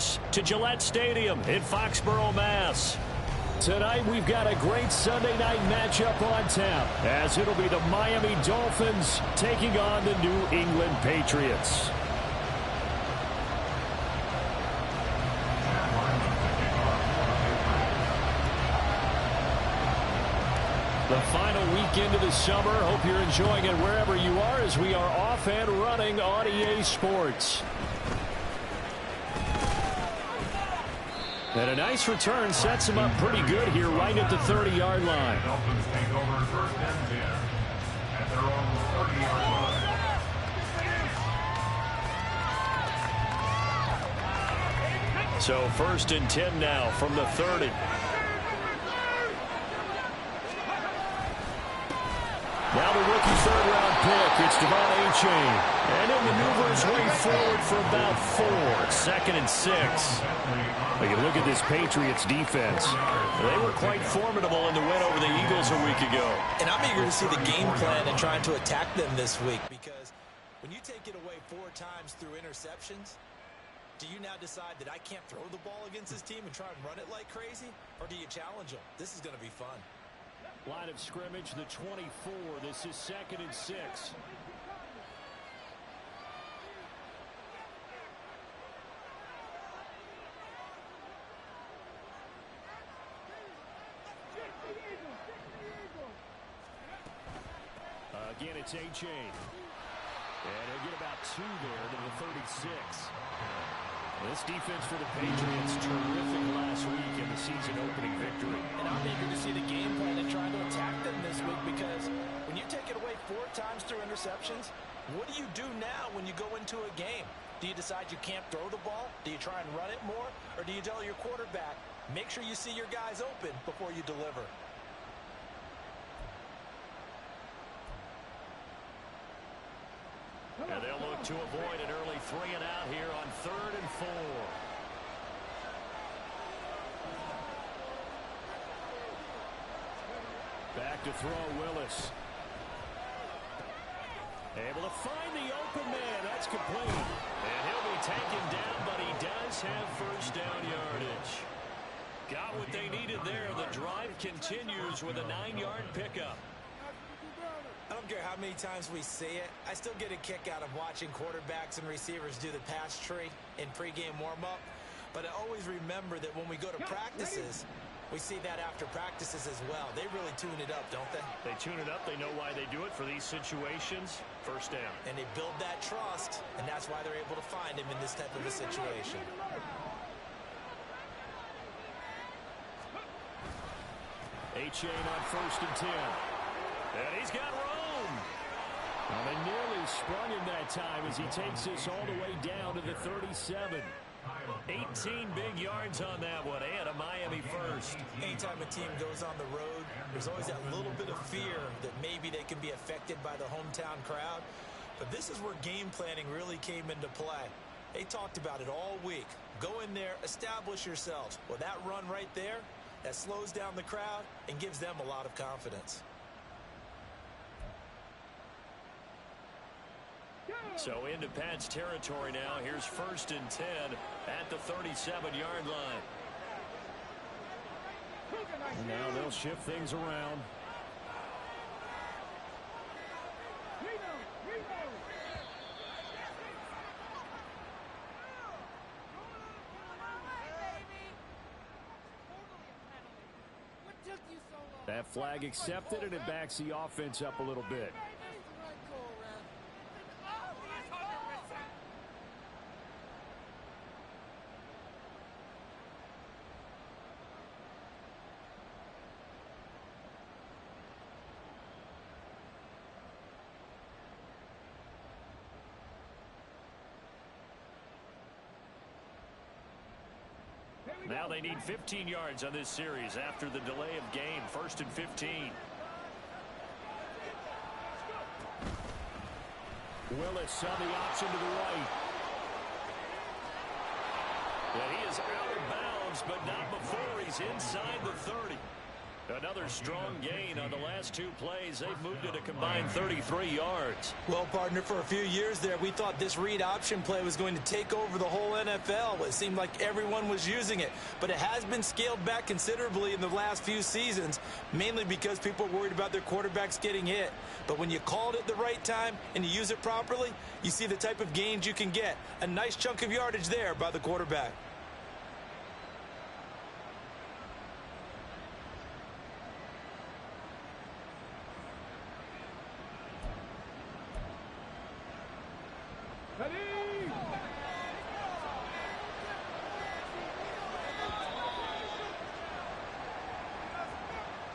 us to Gillette Stadium in Foxborough, Mass. Tonight we've got a great Sunday night matchup on tap, as it'll be the Miami Dolphins taking on the New England Patriots. The final weekend of the summer. Hope you're enjoying it wherever you are, as we are off and running on EA Sports. And a nice return sets him up pretty good here right at the 30-yard line. Dolphins take over first and 10 at their own 30-yard line. So first and 10 now from the 30. Now the rookie third-round pick, it's Devon Achane. And it maneuvers way forward for about 4. 2nd and 6. Well, you look at this Patriots defense. They were quite formidable in the win over the Eagles a week ago. And I'm eager to see the game plan and trying to attack them this week, because when you take it away 4 times through interceptions, do you now decide that I can't throw the ball against this team and try and run it like crazy? Or do you challenge them? This is going to be fun. Line of scrimmage, the 24. This is 2nd and 6. Again, it's Achane. And he'll get about 2 there to the 36. This defense for the Patriots, terrific last week in the season-opening victory. And I'm eager to see the game plan and try to attack them this week, because when you take it away 4 times through interceptions, what do you do now when you go into a game? Do you decide you can't throw the ball? Do you try and run it more? Or do you tell your quarterback, make sure you see your guys open before you deliver? And they'll look to avoid an early 3 and out here on 3rd and 4. Back to throw, Willis. Able to find the open man. That's complete. And he'll be taken down, but he does have first down yardage. Got what they needed there. The drive continues with a 9-yard pickup. I don't care how many times we see it. I still get a kick out of watching quarterbacks and receivers do the pass tree in pregame warm-up. But I always remember that when we go to practices, we see that after practices as well. They really tune it up, don't they? They tune it up. They know why they do it for these situations. First down. And they build that trust, and that's why they're able to find him in this type of a situation. Achane on 1st and 10. And he's got room. Well, they nearly sprung him that time as he takes this all the way down to the 37. 18 big yards on that one, and a Miami first. Anytime a team goes on the road, there's always that little bit of fear that maybe they can be affected by the hometown crowd. But this is where game planning really came into play. They talked about it all week. Go in there, establish yourselves. Well, that run right there, that slows down the crowd and gives them a lot of confidence. So into Pat's territory now. Here's 1st and 10 at the 37-yard line. And now they'll shift things around. That flag accepted, and it backs the offense up a little bit. Now they need 15 yards on this series after the delay of game. 1st and 15. Willis on the option to the right. Yeah, he is out of bounds, but not before he's inside the 30. Another strong gain on the last 2 plays. They've moved it a combined 33 yards. Well, partner, for a few years there, we thought this read option play was going to take over the whole NFL. It seemed like everyone was using it, but it has been scaled back considerably in the last few seasons, mainly because people are worried about their quarterbacks getting hit. But when you call it at the right time and you use it properly, you see the type of gains you can get. A nice chunk of yardage there by the quarterback.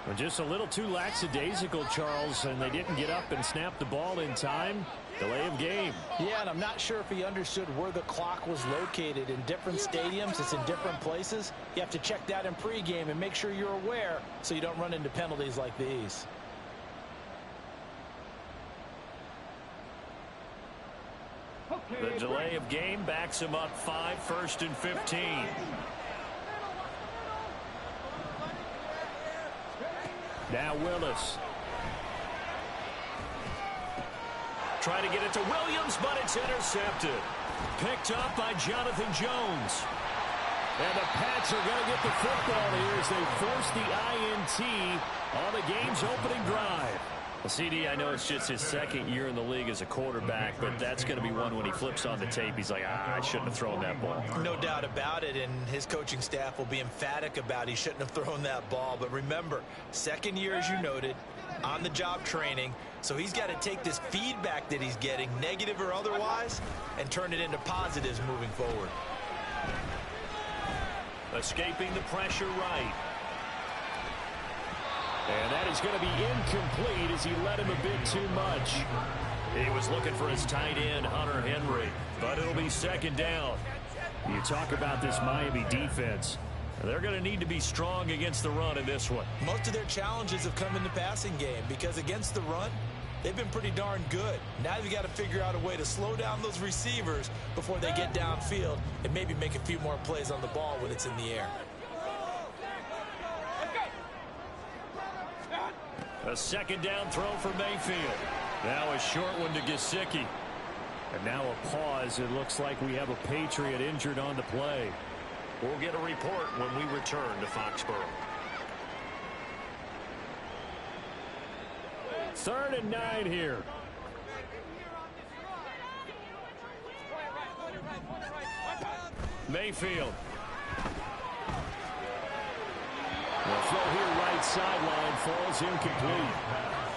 Well, just a little too lackadaisical, Charles, and they didn't get up and snap the ball in time. Delay of game. Yeah, and I'm not sure if he understood where the clock was located. In different stadiums, it's in different places. You have to check that in pregame and make sure you're aware so you don't run into penalties like these. The delay of game backs him up 5, 1st and 15. Now Willis. Try to get it to Williams, but it's intercepted. Picked up by Jonathan Jones. And the Pats are going to get the football here as they force the INT on the game's opening drive. Well, CD, I know it's just his 2nd year in the league as a quarterback, but that's going to be one when he flips on the tape. He's like, I shouldn't have thrown that ball. No doubt about it, and his coaching staff will be emphatic about he shouldn't have thrown that ball. But remember, 2nd year, as you noted, on-the-job training, so he's got to take this feedback that he's getting, negative or otherwise, and turn it into positives moving forward. Escaping the pressure right. And that is going to be incomplete as he led him a bit too much. He was looking for his tight end, Hunter Henry, but it'll be 2nd down. You talk about this Miami defense. They're going to need to be strong against the run in this one. Most of their challenges have come in the passing game because against the run, they've been pretty darn good. Now you've got to figure out a way to slow down those receivers before they get downfield and maybe make a few more plays on the ball when it's in the air. A 2nd down throw for Mayfield. Now a short one to Gesicki. And now a pause. It looks like we have a Patriot injured on the play. We'll get a report when we return to Foxborough. 3rd and 9 here. Mayfield. The throw here right sideline falls incomplete.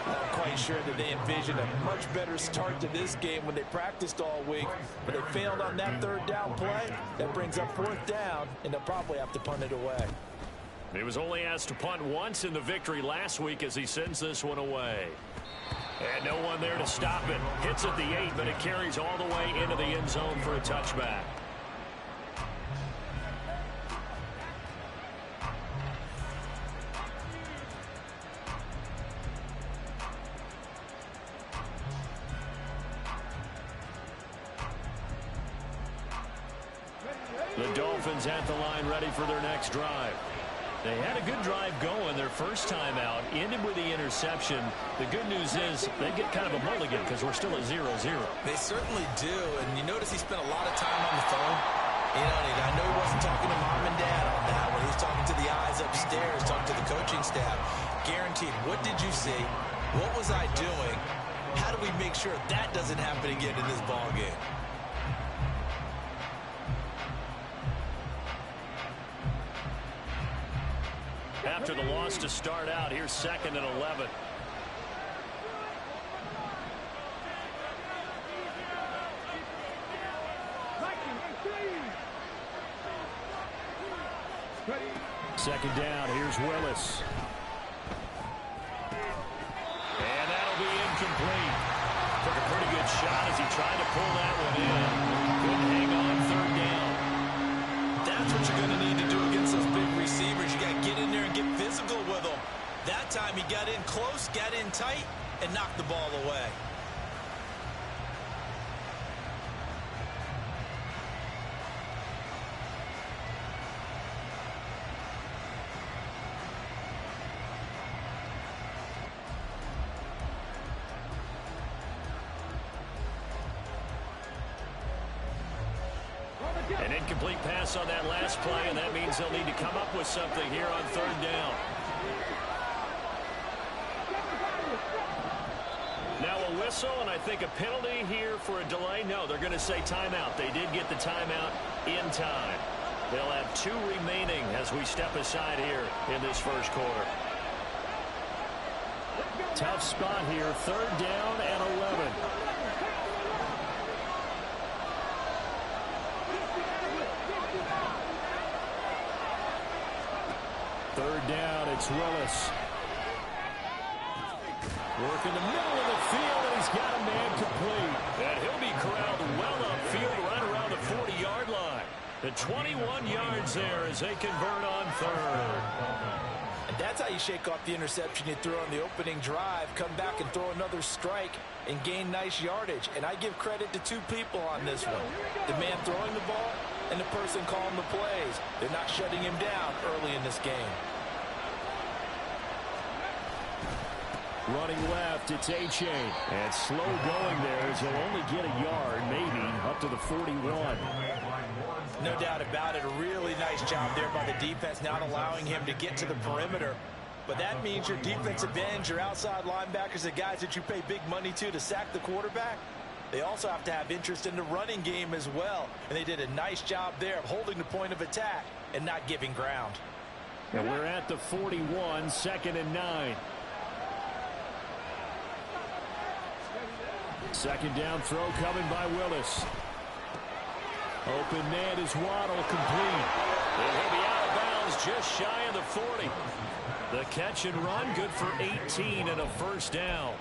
Not quite sure that they envisioned a much better start to this game when they practiced all week, but they failed on that 3rd down play. That brings up 4th down, and they'll probably have to punt it away. He was only asked to punt once in the victory last week as he sends this one away. And no one there to stop it. Hits at the 8, but it carries all the way into the end zone for a touchback. The Dolphins at the line ready for their next drive. They had a good drive going their first time out, ended with the interception. The good news is they get kind of a mulligan because we're still at 0-0. They certainly do, and you notice he spent a lot of time on the phone. You know, and I know he wasn't talking to mom and dad on that one. He was talking to the eyes upstairs, talking to the coaching staff. Guaranteed, what did you see? What was I doing? How do we make sure that doesn't happen again in this ball game? After the loss to start out, here's 2nd and 11. Second down, here's Willis. And that'll be incomplete. Took a pretty good shot as he tried to pull that one in. Couldn't hang on 3rd down. That's what you're going to need to do against those big receivers. You got to get in there and get physical with them. That time he got in close, got in tight, and knocked the ball away. An incomplete pass on that last play, and that means they'll need to come up with something here on third down. Now a whistle, and I think a penalty here for a delay. No, they're going to say timeout. They did get the timeout in time. They'll have 2 remaining as we step aside here in this first quarter. Tough spot here, third down and 11. Third down, it's Willis. Work in the middle of the field, and he's got a man complete. And he'll be corralled well upfield right around the 40-yard line. The 21 yards there as they convert on third. And that's how you shake off the interception you threw on the opening drive, come back and throw another strike and gain nice yardage. And I give credit to 2 people on this one. The man throwing the ball and the person calling the plays. They're not shutting him down early in this game. Running left, it's Achane. And slow going there as he'll only get a yard, maybe, up to the 41. No doubt about it. A really nice job there by the defense, not allowing him to get to the perimeter. But that means your defensive ends, your outside linebackers, the guys that you pay big money to sack the quarterback, they also have to have interest in the running game as well. And they did a nice job there of holding the point of attack and not giving ground. And we're at the 41, 2nd and 9. Second down throw coming by Willis. Open man is Waddle, complete. And he'll be out of bounds just shy of the 40. The catch and run, good for 18 and a first down.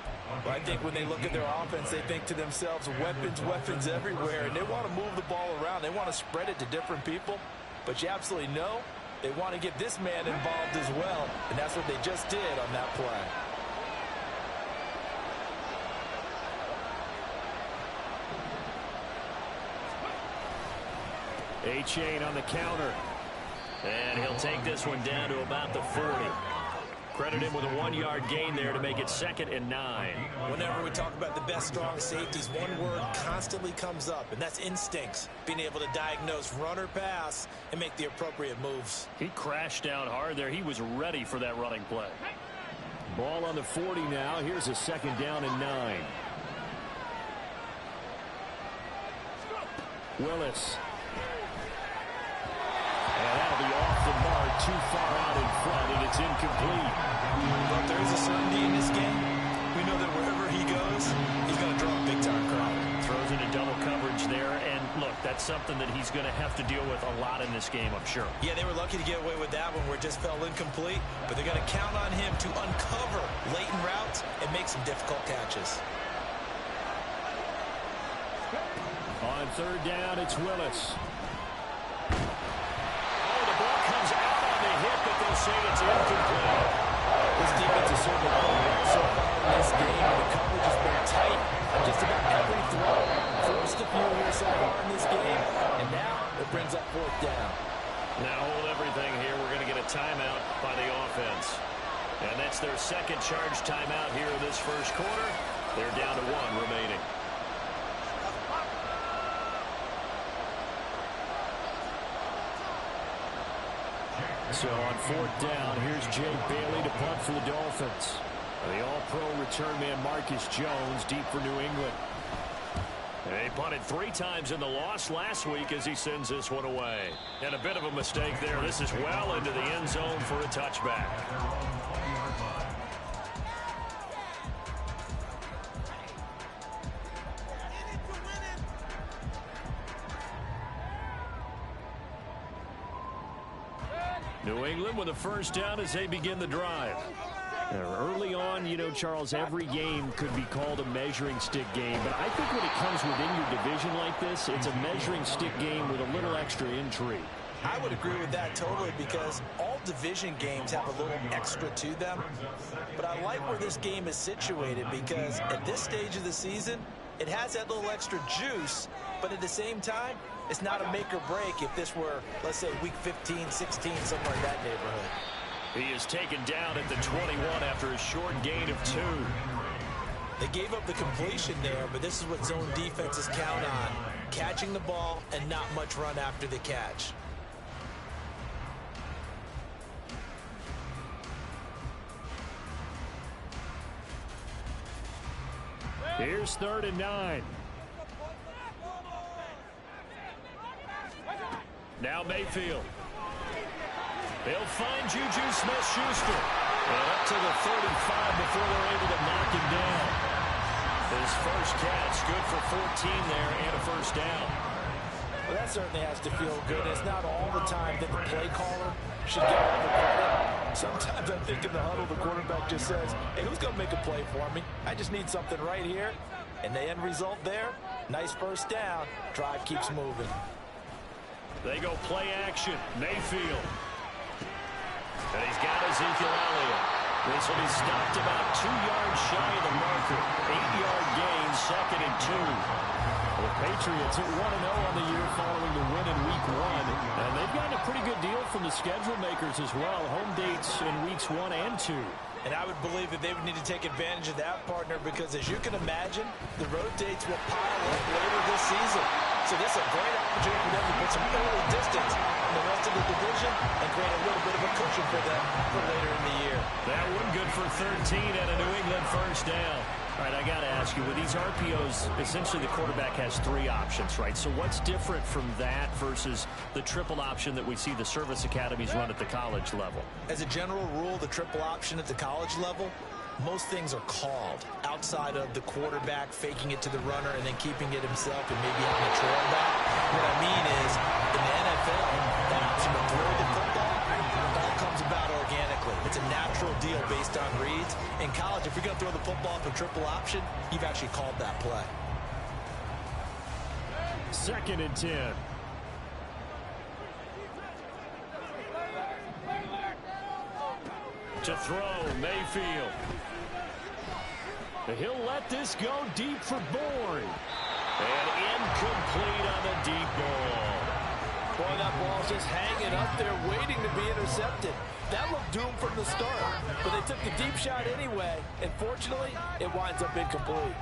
Well, I think when they look at their offense, they think to themselves, weapons everywhere, and they want to move the ball around. They want to spread it to different people, but you absolutely know they want to get this man involved as well, and that's what they just did on that play. Achane on the counter. And he'll take this one down to about the 40. Credit him with a 1-yard gain there to make it 2nd and 9. Whenever we talk about the best strong safeties, one word constantly comes up, and that's instincts. Being able to diagnose run or pass and make the appropriate moves. He crashed down hard there. He was ready for that running play. Ball on the 40 now. Here's a 2nd down and 9. Willis. And that'll be off the mark, too far out in front, and it's incomplete. But there is a certainty in this game. We know that wherever he goes, he's going to draw a big-time crowd. Throws into double coverage there, and look, that's something that he's going to have to deal with a lot in this game, I'm sure. Yeah, they were lucky to get away with that one where it just fell incomplete, but they're going to count on him to uncover latent routes and make some difficult catches. On third down, it's Willis. Comes out on the hit, but they'll say it's incomplete. This defense is certainly playing well so far in this game. The coverage has been tight on just about every throw. Forced a few here so far in this game, and now it brings up 4th down. Now hold everything here. We're going to get a timeout by the offense. And that's their 2nd charge timeout here in this first quarter. They're down to 1 remaining. So on 4th down, here's Jay Bailey to punt for the Dolphins. The all-pro return man Marcus Jones deep for New England. They punted 3 times in the loss last week as he sends this one away. And a bit of a mistake there. This is well into the end zone for a touchback. New England with a first down as they begin the drive. Early on, you know, Charles, every game could be called a measuring stick game. But I think when it comes within your division like this, it's a measuring stick game with a little extra intrigue. I would agree with that totally because all division games have a little extra to them. But I like where this game is situated because at this stage of the season, it has that little extra juice. But at the same time, it's not a make or break if this were, let's say, week 15, 16, somewhere in that neighborhood. He is taken down at the 21 after a short gain of 2. They gave up the completion there, but this is what zone defenses count on. catching the ball and not much run after the catch. Here's 3rd and 9. Now Mayfield. They'll find Juju Smith-Schuster. And up to the 35 before they're able to knock him down. His first catch, good for 14 there and a first down. Well, that certainly has to feel good. It's not all the time that the play caller should get all the credit. Sometimes I think in the huddle, the quarterback just says, hey, who's going to make a play for me? I just need something right here. And the end result there, nice first down. Drive keeps moving. They go play action. Mayfield. And he's got Ezekiel Elliott. This will be stopped about 2 yards shy of the marker. 8-yard gain, 2nd and 2. The Patriots at 1-0 on the year following the win in Week 1. And they've gotten a pretty good deal from the schedule makers as well. Home dates in Weeks 1 and 2. And I would believe that they would need to take advantage of that, partner, because as you can imagine, the road dates will pile up later this season. So this is a great opportunity for them to put some early distance in the rest of the division and create a little bit of a cushion for them for later in the year. That one good for 13 and a New England first down. All right, I got to ask you, with these RPOs, essentially the quarterback has 3 options, right? So what's different from that versus the triple option that we see the service academies run at the college level? As a general rule, the triple option at the college level, most things are called outside of the quarterback faking it to the runner and then keeping it himself and maybe having a trail back. What I mean is, in the NFL, that option to throw the football all comes about organically. It's a natural deal based on reads. In college, if you're going to throw the football for triple option, you've actually called that play. 2nd and 10. To throw, Mayfield. He'll let this go deep for Bourne. And incomplete on the deep ball. Boy, that ball's just hanging up there waiting to be intercepted. That looked doomed from the start, but they took the deep shot anyway, and fortunately, it winds up incomplete.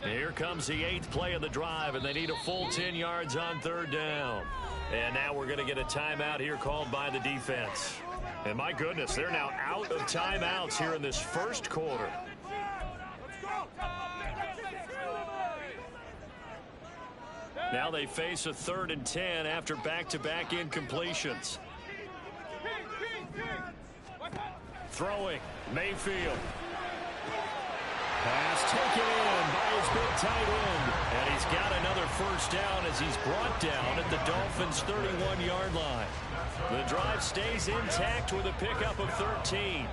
Here comes the 8th play of the drive, and they need a full 10 yards on 3rd down. And now we're going to get a timeout here called by the defense. And my goodness, they're now out of timeouts here in this first quarter. Now they face a 3rd and 10 after back-to-back incompletions. Throwing, Mayfield. Pass taken in by his big tight end. And he's got another first down as he's brought down at the Dolphins' 31-yard line. The drive stays intact with a pickup of 13.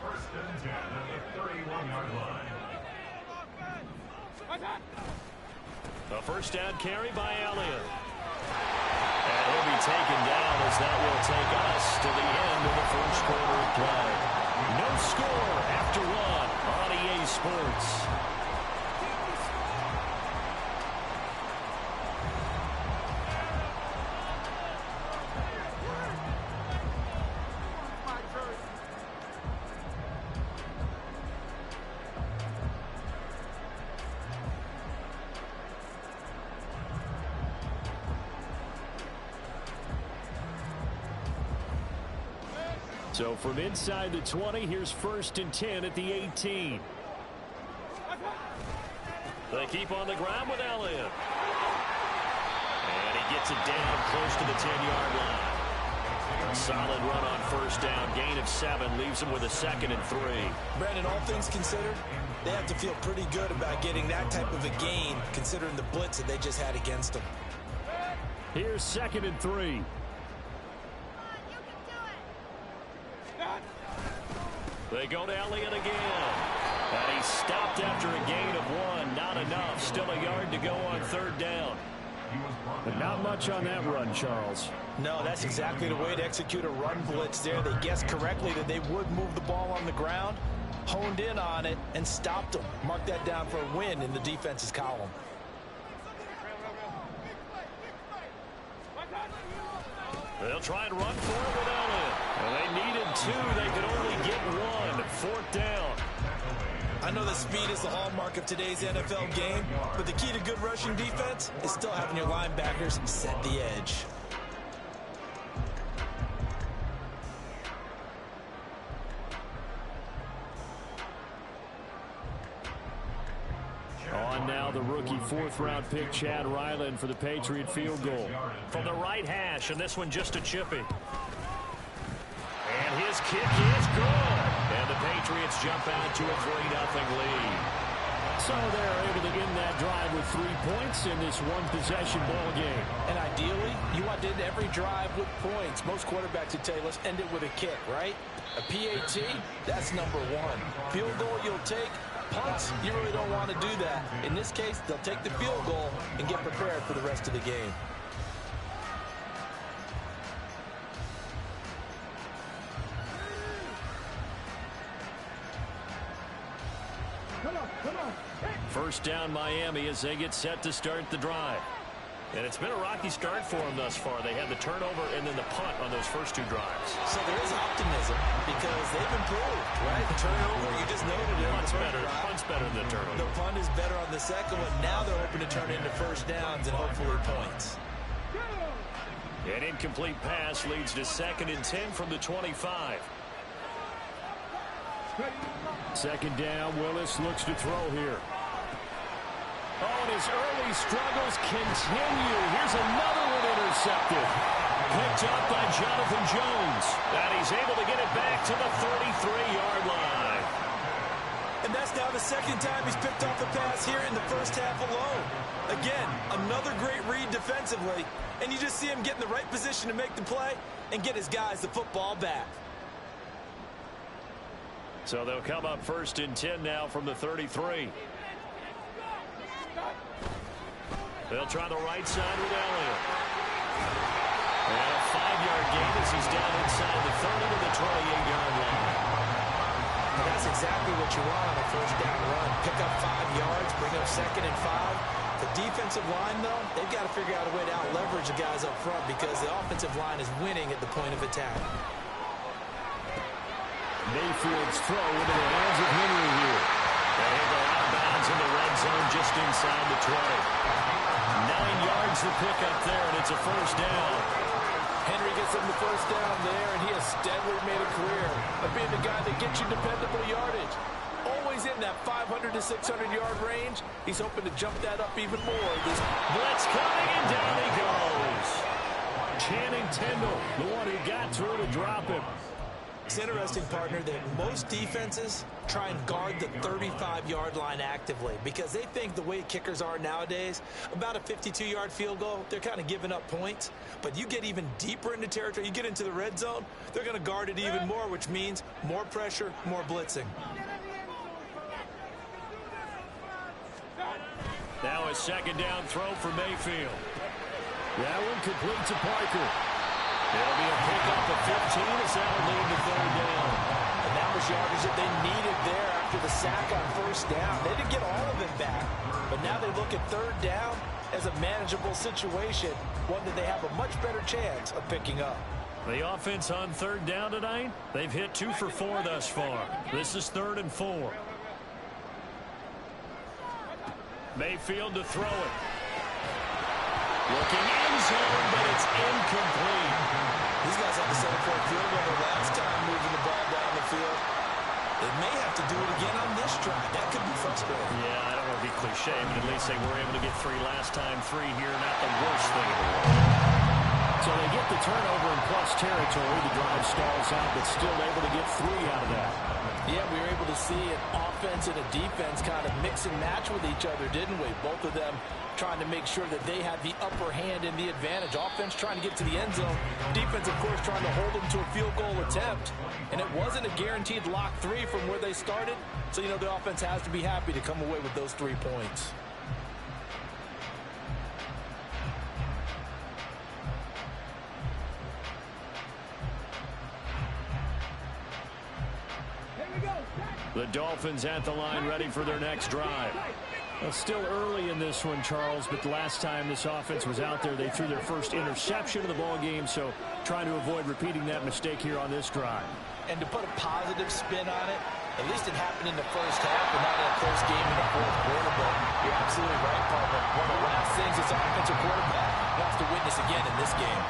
1st and 10 at the 31-yard line. A first down carry by Elliott. And he'll be taken down as that will take us to the end of the first quarter of play. No score after 1 on EA Sports. So from inside the 20, here's 1st and 10 at the 18. They keep on the ground with Elliott. And he gets it down close to the 10-yard line. A solid run on first down. Gain of 7 leaves him with a 2nd and 3. Brandon, all things considered, they have to feel pretty good about getting that type of a gain considering the blitz that they just had against them. Here's 2nd and 3. They go to Elliott again. And he's stopped after a gain of 1. Not enough. Still a yard to go on 3rd down. But not much on that run, Charles. No, that's exactly the way to execute a run blitz there. They guessed correctly that they would move the ball on the ground. honed in on it and stopped them. Mark that down for a win in the defense's column. They'll try and run for it with Elliott. And they needed 2. They could only get 1. 4th down. I know that speed is the hallmark of today's NFL game, but the key to good rushing defense is still having your linebackers set the edge. On now the rookie 4th-round pick, Chad Ryland, for the Patriot field goal. From the right hash, and this one just a chippy. And his kick is good. And the Patriots jump out to a 3-0 lead. So they're able to end that drive with 3 points in this one-possession ball game. And ideally, you want to end every drive with points. Most quarterbacks would tell you, let's end it with a kick, right? A PAT, that's number 1. Field goal you'll take. Punts, you really don't want to do that. In this case, they'll take the field goal and get prepared for the rest of the game. First down Miami as they get set to start the drive. And it's been a rocky start for them thus far. They had the turnover and then the punt on those first 2 drives. So there is optimism because they've improved, right? The turnover, you just noted it. Punt's better than the turnover. The punt is better on the second one. Now they're hoping to turn into first downs and hopefully points. An incomplete pass leads to 2nd and 10 from the 25. 2nd down, Willis looks to throw here. Oh, and his early struggles continue. Here's another one intercepted. Picked up by Jonathan Jones. And he's able to get it back to the 33-yard line. And that's now the 2nd time he's picked off a pass here in the first half alone. Again, another great read defensively. And you just see him get in the right position to make the play and get his guys the football back. So they'll come up 1st and 10 now from the 33. They'll try the right side with Elliott. And a 5-yard gain as he's down inside the 30 to the 28-yard line. And that's exactly what you want on a first down run. Pick up 5 yards, bring up 2nd and 5. The defensive line, though, they've got to figure out a way to out-leverage the guys up front because the offensive line is winning at the point of attack. Mayfield's throw into the hands of Henry here. And he'll go out of bounds in the red zone just inside the 20. 9 yards to pick up there, and it's a first down. Henry gets him the first down there, and he has steadily made a career of being the guy that gets you dependable yardage. Always in that 500 to 600-yard range. He's hoping to jump that up even more. This blitz coming, and down he goes. Channing Tindall, the one who got through to drop him. It's interesting, partner, that most defenses try and guard the 35-yard line actively because they think the way kickers are nowadays, about a 52-yard field goal, they're kind of giving up points. But you get even deeper into territory, you get into the red zone, they're going to guard it even more, which means more pressure, more blitzing. Now a 2nd down throw for Mayfield. That one complete to Parker. It'll be a pickup of 15 as that'll lead to 3rd down. And that was yardage that they needed there after the sack on first down. They didn't get all of it back, but now they look at 3rd down as a manageable situation, one that they have a much better chance of picking up. The offense on 3rd down tonight, they've hit 2 for 4 thus far. This is 3rd and 4. Mayfield to throw it. Looking end zone, but it's incomplete. These guys had the center-point field goal last time moving the ball down the field. They may have to do it again on this drive. That could be frustrating. Yeah, I don't want to be cliche, but at least they were able to get 3 last time. 3 here, not the worst thing in the world. So they get the turnover in plus territory. The drive stalls out, but still able to get 3 out of that. Yeah, we were able to see an offense and a defense kind of mix and match with each other, didn't we? Both of them trying to make sure that they had the upper hand and the advantage. Offense trying to get to the end zone. Defense, of course, trying to hold them to a field goal attempt. And it wasn't a guaranteed lock 3 from where they started. So, you know, the offense has to be happy to come away with those 3 points. Here we go. The Dolphins at the line, ready for their next drive. Well, still early in this one, Charles, but the last time this offense was out there, they threw their first interception of the ball game, so trying to avoid repeating that mistake here on this drive. And to put a positive spin on it, at least it happened in the first half and not in a close game in the fourth quarter. But you're absolutely right, partner. One of the last things this offensive quarterback wants to witness again in this game.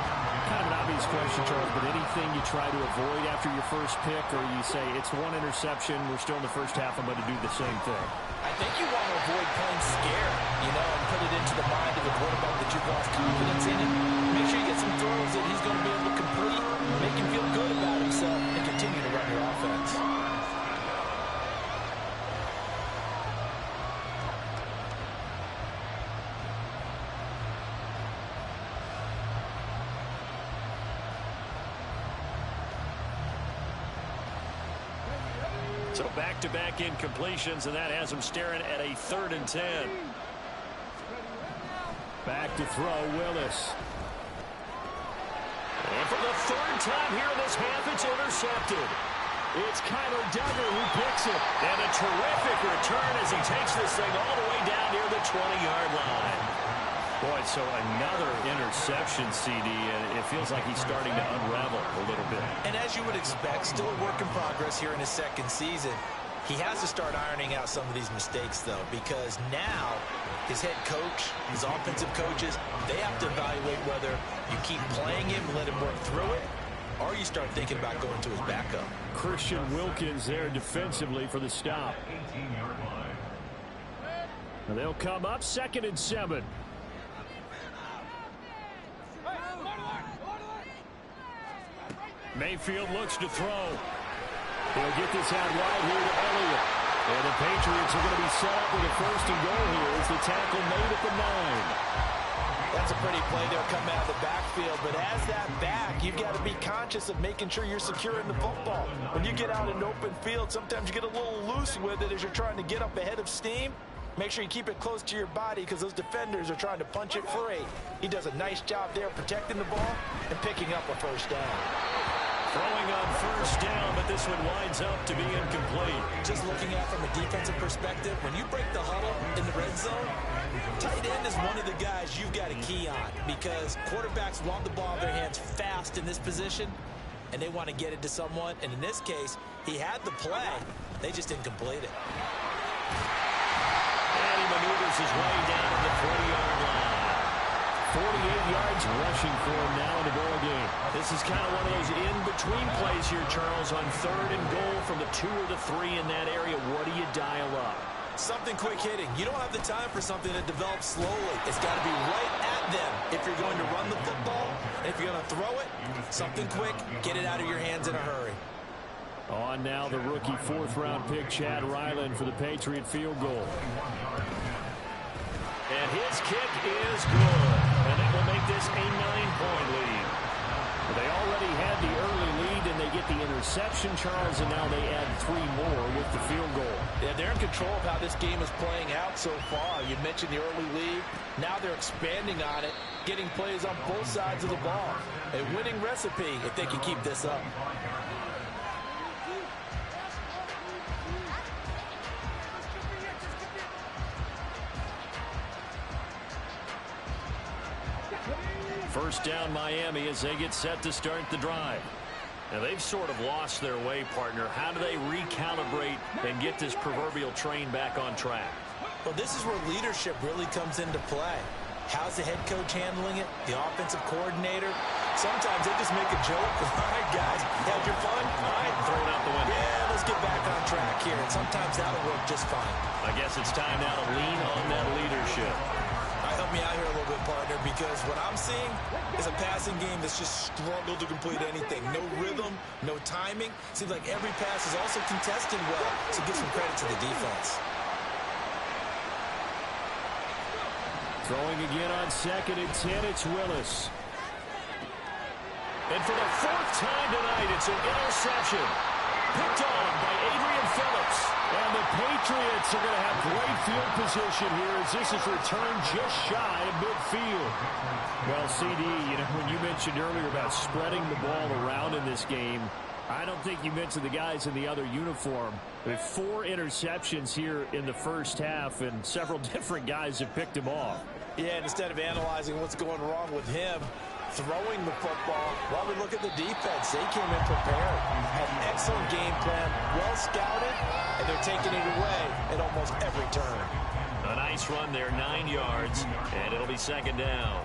Kind of an obvious question, Charles, but anything you try to avoid after your first pick, or you say it's one interception, we're still in the first half, I'm going to do the same thing? I think you want to avoid playing scared, and put it into the mind of the quarterback that you've lost confidence in him. Make sure you get some throws that he's going to be able to complete, make him feel good about himself, and continue to run your offense. So back-to-back incompletions, and that has him staring at a 3rd and 10. Back to throw, Willis. And for the 3rd time here in this half, it's intercepted. It's Kyler Duggar who picks it. And a terrific return as he takes this thing all the way down near the 20-yard line. Boy, so another interception, CD, and it feels like he's starting to unravel a little bit. And as you would expect, still a work in progress here in his second season. He has to start ironing out some of these mistakes, though, because now his head coach, his offensive coaches, they have to evaluate whether you keep playing him, let him work through it, or you start thinking about going to his backup. Christian Wilkins there defensively for the stop. 18-yard line. They'll come up 2nd and 7. Mayfield looks to throw. He'll get this out wide here to Elliott. And the Patriots are going to be set up with a 1st and goal here as the tackle made at the 9. That's a pretty play there coming out of the backfield. But as that back, you've got to be conscious of making sure you're securing the football. When you get out in open field, sometimes you get a little loose with it as you're trying to get up ahead of steam. Make sure you keep it close to your body because those defenders are trying to punch it free. He does a nice job there protecting the ball and picking up a 1st down. Throwing on 1st down, but this one winds up to be incomplete. Just looking at from a defensive perspective, when you break the huddle in the red zone, tight end is one of the guys you've got to key on because quarterbacks want the ball in their hands fast in this position, and they want to get it to someone. And in this case, he had the play. They just didn't complete it. And he maneuvers his way down to the 20-yard line. 48 yards rushing for him now in the ball game. This is kind of one of those in-between plays here, Charles, on 3rd and goal from the 2 or the 3 in that area. What do you dial up? Something quick hitting. You don't have the time for something that develops slowly. It's got to be right at them if you're going to run the football. And if you're going to throw it, something quick, get it out of your hands in a hurry. On now the rookie 4th-round pick, Chad Ryland, for the Patriot field goal. And his kick is good. And that will make this a 9-point lead. They already had the early lead, and they get the interception, Charles, and now they add 3 more with the field goal. Yeah, they're in control of how this game is playing out so far. You mentioned the early lead. Now they're expanding on it, getting plays on both sides of the ball. A winning recipe if they can keep this up. First down Miami as they get set to start the drive. Now they've sort of lost their way, partner. How do they recalibrate and get this proverbial train back on track? Well, this is where leadership really comes into play. How's the head coach handling it? The offensive coordinator? Sometimes they just make a joke. All right, guys, had your fun? All right. Throw it out the window. Yeah, let's get back on track here. And sometimes that'll work just fine. I guess it's time now to lean on that leadership. Help me out here a little bit, partner, because what I'm seeing is a passing game that's just struggled to complete anything. No rhythm, no timing. Seems like every pass is also contested well, so give some credit to the defense. Throwing again on 2nd and 10, it's Willis. And for the 4th time tonight, it's an interception. Picked on by Adrian Phillips. And the Patriots are going to have great field position here as this is returned just shy of midfield. Well, CD, when you mentioned earlier about spreading the ball around in this game, I don't think you mentioned the guys in the other uniform. With 4 interceptions here in the first half, and several different guys have picked him off. Yeah, and instead of analyzing what's going wrong with him throwing the football, while we look at the defense, they came in prepared. An excellent game plan, well scouted, and they're taking it away at almost every turn. A nice run there, 9 yards, and it'll be second down.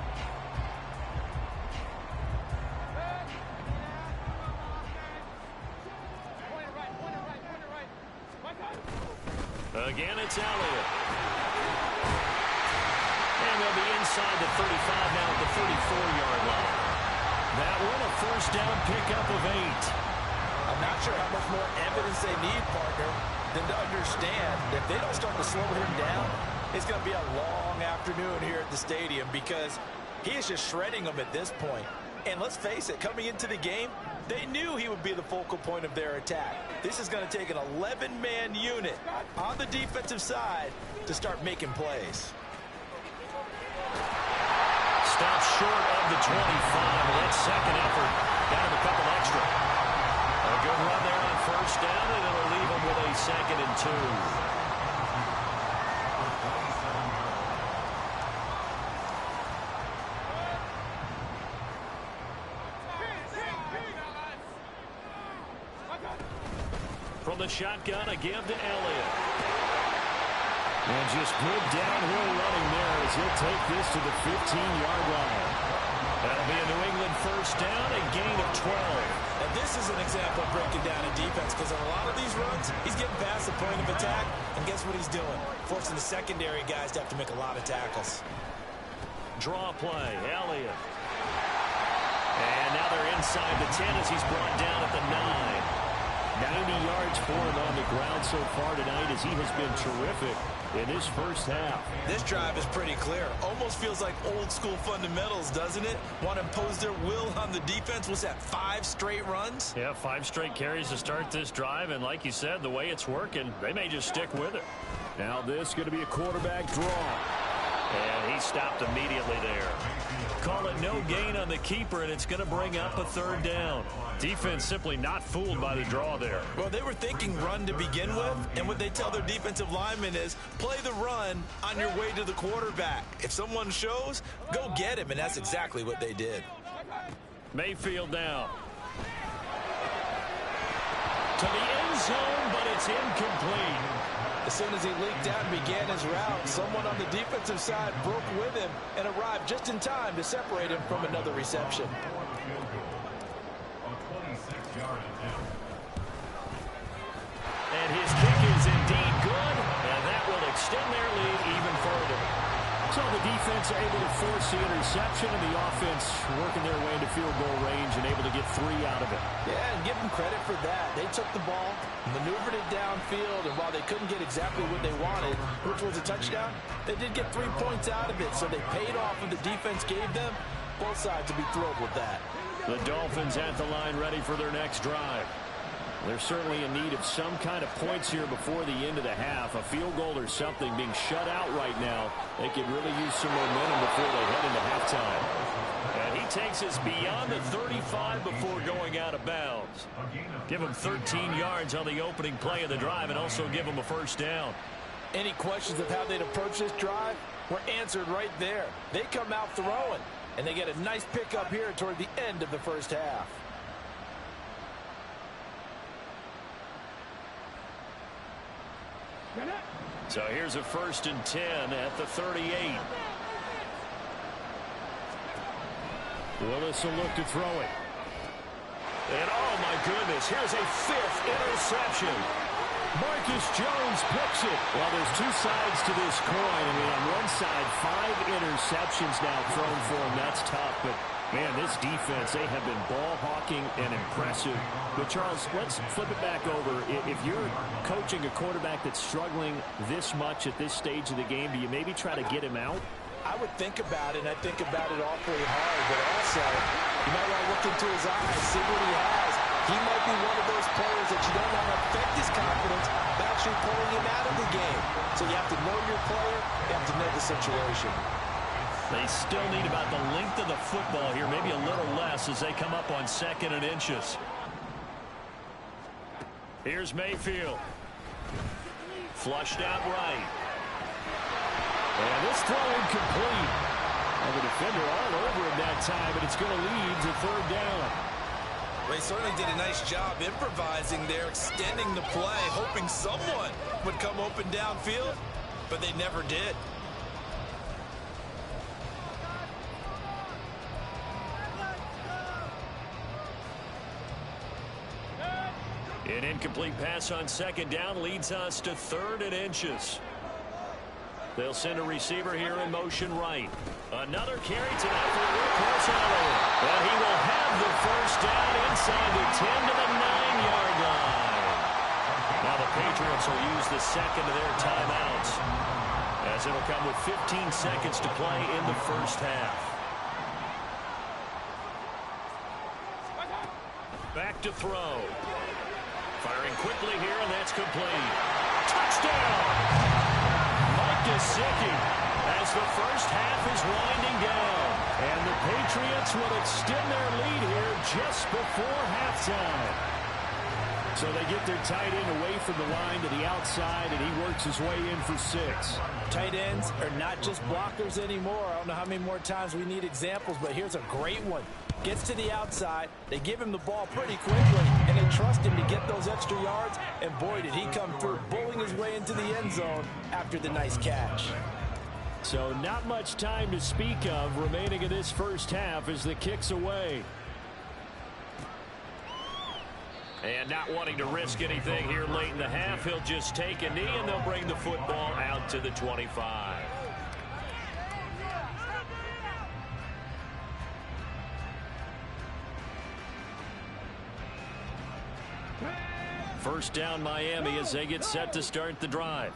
Again, it's Elliott. And they'll be inside the 35 now at the 34-yard line. That one, a first down pickup of 8. I'm not sure how much more evidence they need, partner, than to understand that if they don't start to slow him down, it's going to be a long afternoon here at the stadium because he is just shredding them at this point. And let's face it, coming into the game, they knew he would be the focal point of their attack. This is going to take an 11-man unit on the defensive side to start making plays. Stops short of the 25. That second effort got him a couple extra. A good run there on first down, and it'll leave him with a 2nd and 2. From the shotgun, a give to Elliott. And just good downhill running there as he'll take this to the 15-yard line. That'll be a New England first down, a gain of 12. And this is an example of breaking down in defense because on a lot of these runs, he's getting past the point of attack, and guess what he's doing? Forcing the secondary guys to have to make a lot of tackles. Draw play, Elliott. And now they're inside the 10 as he's brought down at the 9. 90 yards for him on the ground so far tonight as he has been terrific in his first half. This drive is pretty clear. Almost feels like old school fundamentals, doesn't it? Want to impose their will on the defense. Was that 5 straight runs? Yeah, 5 straight carries to start this drive, and like you said, the way it's working, they may just stick with it. Now this is going to be a quarterback draw. And he stopped immediately there. Call it no gain on the keeper, and it's going to bring up a 3rd down. Defense simply not fooled by the draw there. Well, they were thinking run to begin with, and what they tell their defensive linemen is play the run on your way to the quarterback. If someone shows, go get him, and that's exactly what they did. Mayfield down. To the end zone, but it's incomplete. As soon as he leaked out and began his route, someone on the defensive side broke with him and arrived just in time to separate him from another reception. And his kick is indeed good, and that will extend their lead even further. So the defense able to force the interception, and the offense working their way into field goal range and able to get 3 out of it. Yeah, and give them credit for that. They took the ball, maneuvered it downfield, and while they couldn't get exactly what they wanted, which was a touchdown, they did get 3 points out of it, so they paid off what the defense gave them. Both sides would be thrilled with that. The Dolphins at the line ready for their next drive. They're certainly in need of some kind of points here before the end of the half. A field goal or something being shut out right now. They could really use some momentum before they head into halftime. And he takes us beyond the 35 before going out of bounds. Give him 13 yards on the opening play of the drive and also give him a first down. Any questions of how they'd approach this drive were answered right there. They come out throwing, and they get a nice pickup here toward the end of the first half. So here's a 1st and 10 at the 38. Willis will look to throw it. And oh my goodness, here's a 5th interception. Marcus Jones picks it. Well, there's 2 sides to this coin. I mean, on one side, 5 interceptions now thrown for him. That's tough, but man, this defense, they have been ball hawking and impressive. But Charles, let's flip it back over. If you're coaching a quarterback that's struggling this much at this stage of the game, do you maybe try to get him out? I would think about it, and I think about it awfully hard, but also you might want to look into his eyes, see what he has. He might be one of those players that you don't want to affect his confidence by actually pulling him out of the game. So you have to know your player, you have to know the situation. They still need about the length of the football here, maybe a little less as they come up on 2nd and inches. Here's Mayfield. Flushed out right. And this throw incomplete. And the defender all over him that time, but it's going to lead to third down. They certainly did a nice job improvising there, extending the play, hoping someone would come open downfield, but they never did. An incomplete pass on second down leads us to 3rd and inches. They'll send a receiver here in motion right. Another carry tonight for Rick Rosenthal. And he will have the first down inside the 10 to the 9-yard line. Now the Patriots will use the second of their timeouts, as it'll come with 15 seconds to play in the first half. Back to throw. Firing quickly here, and that's complete. Touchdown! Mike Gesicki as the first half is winding down. And the Patriots will extend their lead here just before halftime. So they get their tight end away from the line to the outside, and he works his way in for 6. Tight ends are not just blockers anymore. I don't know how many more times we need examples, but here's a great one. Gets to the outside, they give him the ball pretty quickly, and they trust him to get those extra yards, and boy, did he come through, bowling his way into the end zone after the nice catch. So not much time to speak of remaining in this first half as the kick's away. And not wanting to risk anything here late in the half, he'll just take a knee, and they'll bring the football out to the 25. First down Miami as they get set to start the drive.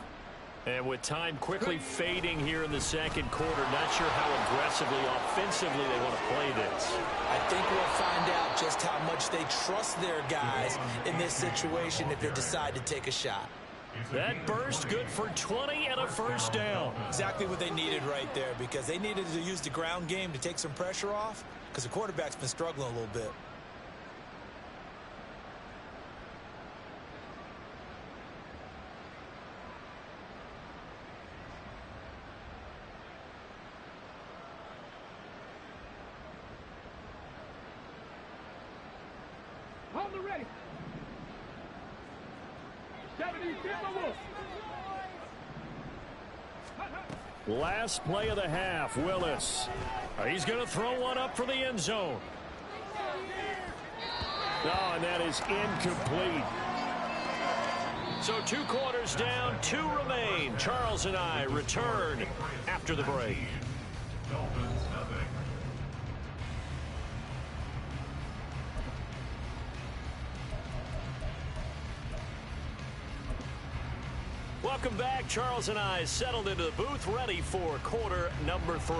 And with time quickly fading here in the second quarter, not sure how aggressively, offensively they want to play this. I think we'll find out just how much they trust their guys in this situation if they decide to take a shot. That burst good for 20 and a first down. Exactly what they needed right there, because they needed to use the ground game to take some pressure off, because the quarterback's been struggling a little bit. Last play of the half, Willis. He's going to throw one up for the end zone. Oh, and that is incomplete. So 2 quarters down, 2 remain. Charles and I return after the break. Welcome back. Charles and I settled into the booth, ready for quarter number 3.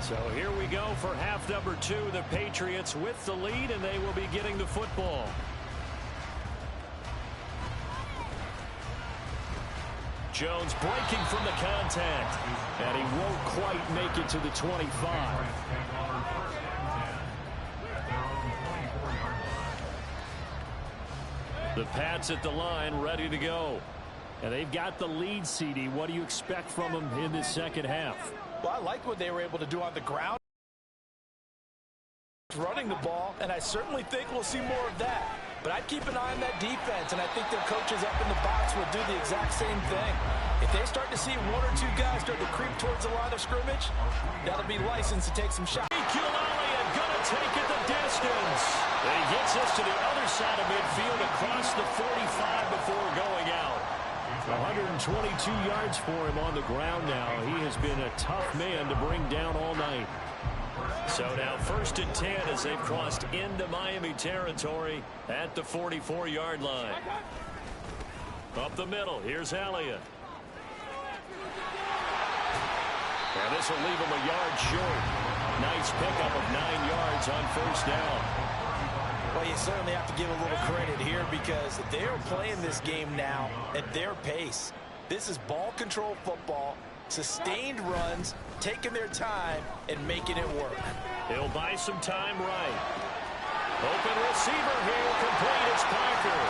So here we go for half number 2. The Patriots with the lead, and they will be getting the football. Jones breaking from the contact, and he won't quite make it to the 25. The Pats at the line, ready to go. And they've got the lead, CD. What do you expect from them in this second half? Well, I like what they were able to do on the ground, running the ball, and I certainly think we'll see more of that. But I'd keep an eye on that defense, and I think their coaches up in the box will do the exact same thing. If they start to see 1 or 2 guys start to creep towards the line of scrimmage, that'll be licensed to take some shots. Gonna take it the distance. He gets us to the other side of midfield across the 45 before going out. 122 yards for him on the ground now. He has been a tough man to bring down all night. So now 1st and 10 as they've crossed into Miami territory at the 44-yard line. Up the middle, here's Elliott. And this will leave him a yard short. Nice pickup of 9 yards on first down. Well, you certainly have to give a little credit here because they're playing this game now at their pace. This is ball control football, sustained runs, taking their time, and making it work. He'll buy some time right. Open receiver here, complete. It's Parker.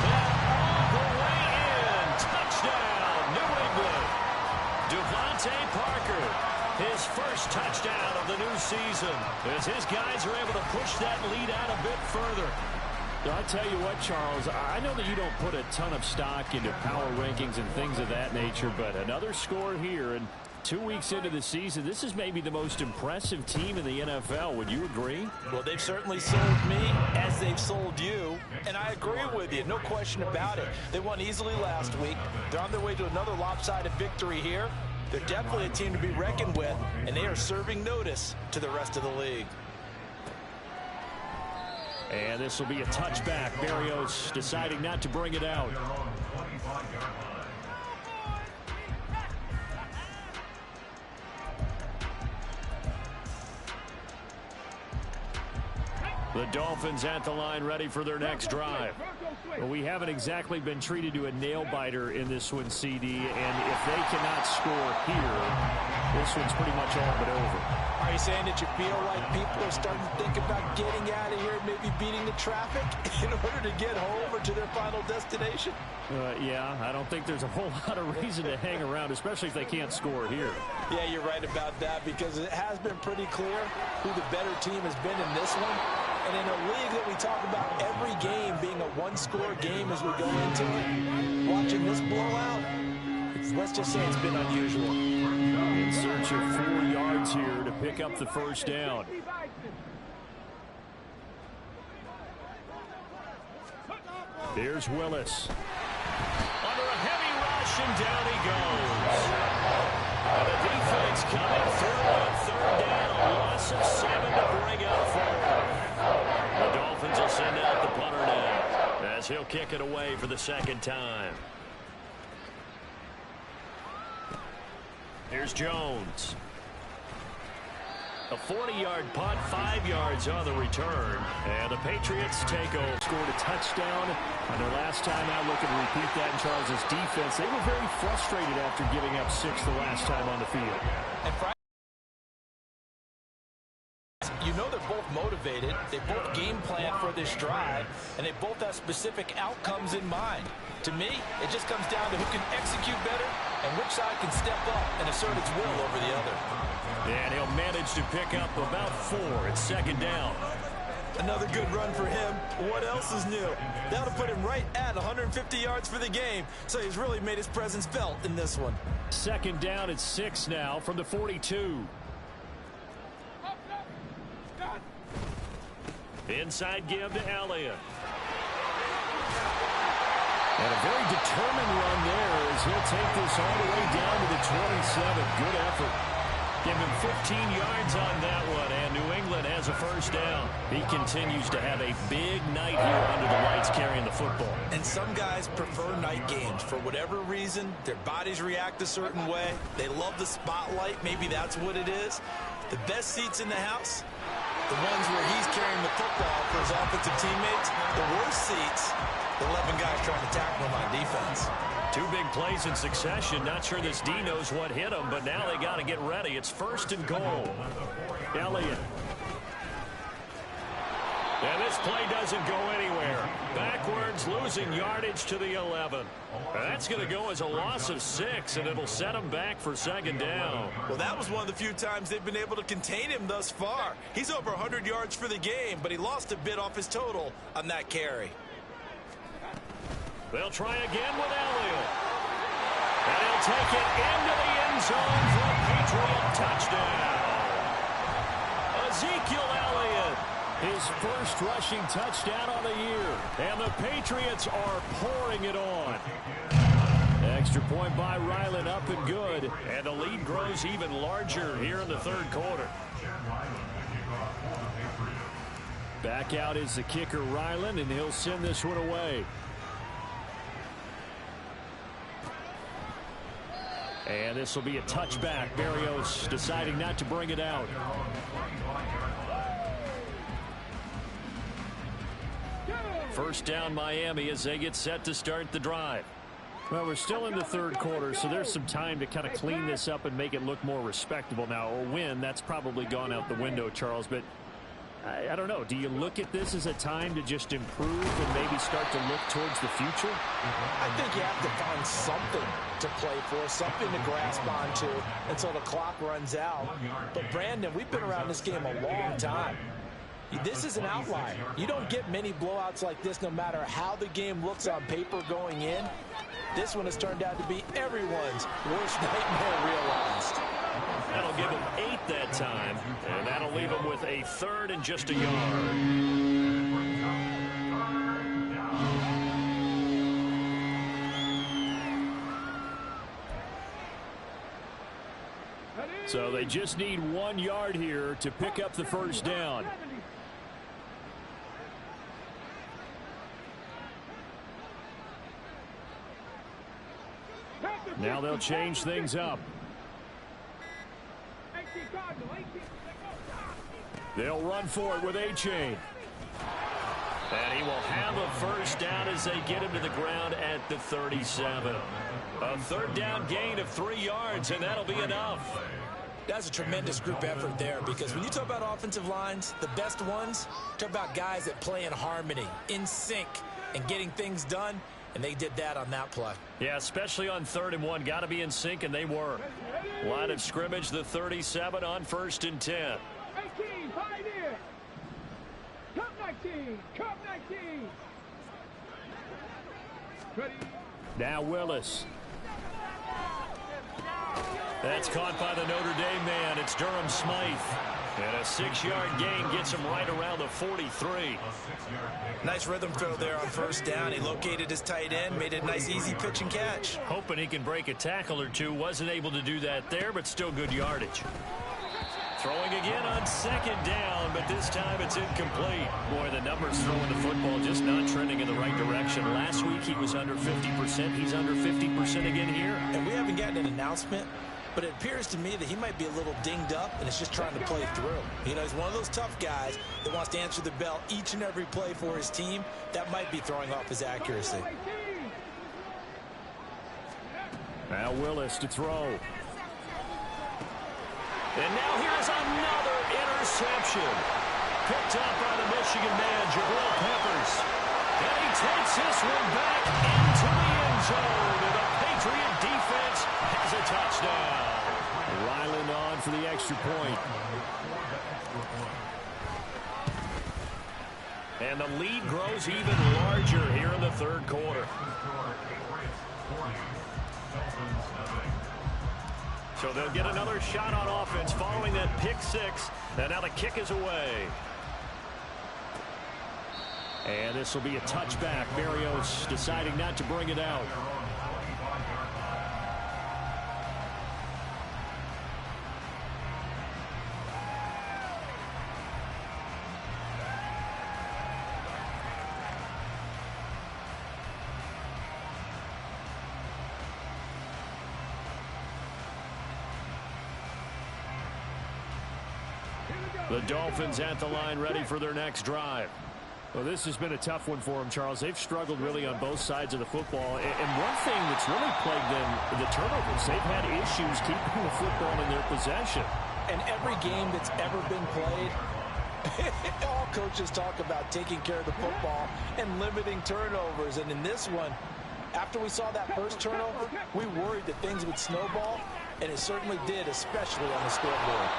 And all the way in. Touchdown, New England. Devontae Parker, his first touchdown of the new season, as his guys are able to push that lead out a bit further. I'll tell you what, Charles, I know that you don't put a ton of stock into power rankings and things of that nature, but another score here, and 2 weeks into the season, this is maybe the most impressive team in the NFL. Would you agree? Well, they've certainly sold me as they've sold you, and I agree with you, no question about it. They won easily last week. They're on their way to another lopsided victory here. They're definitely a team to be reckoned with, and they are serving notice to the rest of the league. And this will be a touchback. Berrios deciding not to bring it out. The Dolphins at the line, ready for their next drive. Well, we haven't exactly been treated to a nail-biter in this one, CD, and if they cannot score here, this one's pretty much all but over. Are you saying that you feel like people are starting to think about getting out of here, maybe beating the traffic in order to get home or to their final destination? Yeah, I don't think there's a whole lot of reason to hang around, especially if they can't score here. Yeah, you're right about that, because it has been pretty clear who the better team has been in this one. And in a league that we talk about every game being a one-score game as we go into it, watching this blowout, let's just say it's been unusual. In search of 4 yards here to pick up the first down. Here's Willis. Under a heavy rush, and down he goes. And the defense coming through on third down. Loss of 7 to bring up 4. The Dolphins will send out the punter now, as he'll kick it away for the second time. Here's Jones. A 40-yard punt, 5 yards on the return. And the Patriots take over. Scored a touchdown on their last time out. Looking to repeat that in Charles's defense. They were very frustrated after giving up 6 the last time on the field. And you know they're both motivated. They both game plan for this drive, and they both have specific outcomes in mind. To me, it just comes down to who can execute better and which side can step up and assert its will over the other. And he'll manage to pick up about 4 at second down. Another good run for him. What else is new? That'll put him right at 150 yards for the game, so he's really made his presence felt in this one. Second down at 6 now from the 42. Inside give to Elliott. And a very determined run there as he'll take this all the way down to the 27. Good effort. Give him 15 yards on that one, and New England has a first down. He continues to have a big night here under the lights carrying the football. And some guys prefer night games. For whatever reason, their bodies react a certain way. They love the spotlight. Maybe that's what it is. The best seats in the house, the ones where he's carrying the football for his offensive teammates. The worst seats, the 11 guys trying to tackle him on defense. 2 big plays in succession. Not sure this D knows what hit him, but now they got to get ready. It's first and goal. Elliott. And this play doesn't go anywhere. Backwards, losing yardage to the 11. That's going to go as a loss of 6, and it'll set him back for second down. Well, that was one of the few times they've been able to contain him thus far. He's over 100 yards for the game, but he lost a bit off his total on that carry. They'll try again with Elliott. And he'll take it into the end zone for a Patriot touchdown. Ezekiel Elliott, his first rushing touchdown on the year. And the Patriots are pouring it on. Extra point by Ryland, up and good. And the lead grows even larger here in the third quarter. Back out is the kicker, Ryland, and he'll send this one away. And this will be a touchback. Berrios deciding not to bring it out. First down Miami as they get set to start the drive. Well, we're still in the third quarter, so there's some time to kind of clean this up and make it look more respectable. Now, a win, that's probably gone out the window, Charles, but I don't know. Do you look at this as a time to just improve and maybe start to look towards the future? I think you have to find something to play for, something to grasp onto until the clock runs out. But, Brandon, we've been around this game a long time. This is an outlier. You don't get many blowouts like this no matter how the game looks on paper going in. This one has turned out to be everyone's worst nightmare realized. That'll give him 8 that time, and that'll leave him with a third and just a yard. So they just need 1 yard here to pick up the first down. Now they'll change things up. They'll run for it with A-Chain. And he will have a first down as they get him to the ground at the 37. A third down gain of 3 yards, and that'll be enough. That's a tremendous group effort there, because when you talk about offensive lines, the best ones, talk about guys that play in harmony, in sync, and getting things done, and they did that on that play. Yeah, especially on 3rd and 1. Got to be in sync, and they were. Line of scrimmage, the 37 on 1st and 10. 18, Pioneer. Cup 19, Cup 19. Ready. Now Willis. That's caught by the Notre Dame man. It's Durham Smythe. And a 6-yard gain gets him right around the 43. Nice rhythm throw there on first down. He located his tight end, made a nice easy pitch and catch. Hoping he can break a tackle or two. Wasn't able to do that there, but still good yardage. Throwing again on 2nd down, but this time it's incomplete. Boy, the numbers throwing the football just not trending in the right direction. Last week he was under 50%. He's under 50% again here. And we haven't gotten an announcement, but it appears to me that he might be a little dinged up and is just trying to play through. You know, he's one of those tough guys that wants to answer the bell each and every play for his team. That might be throwing off his accuracy. Now Willis to throw. And now here's another interception. Picked up by the Michigan man, Jabril Peppers. And he takes this one back into the end zone. And the Patriot defense has a touchdown. Ryland on for the extra point. And the lead grows even larger here in the 3rd quarter. So they'll get another shot on offense following that pick 6. And now the kick is away. And this will be a touchback. Berrios deciding not to bring it out. The Dolphins at the line, ready for their next drive. Well, this has been a tough one for them, Charles. They've struggled really on both sides of the football. And one thing that's really plagued them, the turnovers. They've had issues keeping the football in their possession. And every game that's ever been played, all coaches talk about taking care of the football and limiting turnovers. And in this one, after we saw that first turnover, we worried that things would snowball, and it certainly did, especially on the scoreboard.